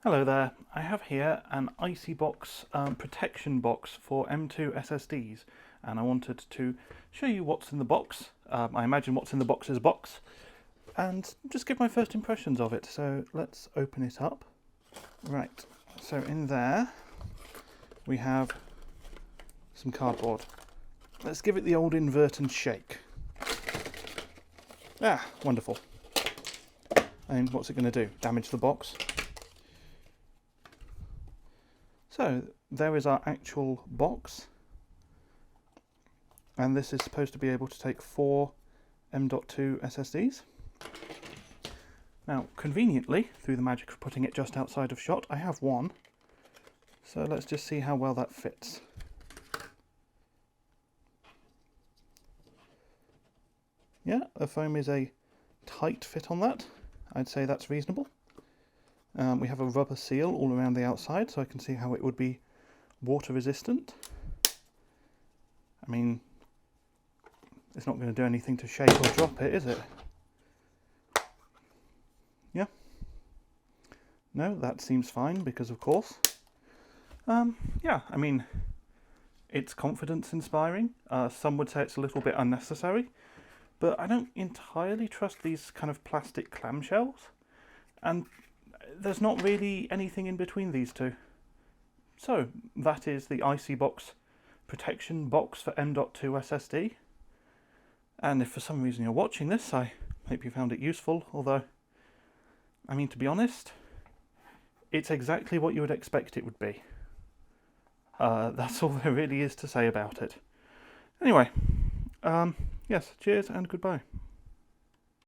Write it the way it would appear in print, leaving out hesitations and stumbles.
Hello there, I have here an IC protection box for M.2 SSDs, and I wanted to show you what's in the box. I imagine what's in the box is a box, and just give my first impressions of it. So let's open it up. Right, so in there we have some cardboard. Let's give it the old invert and shake. Ah, wonderful. And what's it going to do? Damage the box? So there is our actual box, and this is supposed to be able to take 4 M.2 SSDs. Now, conveniently, through the magic of putting it just outside of shot, I have one. So let's just see how well that fits. Yeah, the foam is a tight fit on that. I'd say that's reasonable. We have a rubber seal all around the outside, so I can see how it would be water resistant. I mean, it's not going to do anything to shake or drop it, is it? Yeah. No, that seems fine, because of course. Yeah, I mean, it's confidence inspiring. Some would say it's a little bit unnecessary, but I don't entirely trust these kind of plastic clamshells. And there's not really anything in between these two. So that is the IC protection box for M.2 SSD. And if for some reason you're watching this, I hope you found it useful, although, I mean, to be honest, it's exactly what you would expect it would be. That's all there really is to say about it. Anyway, yes, cheers and goodbye.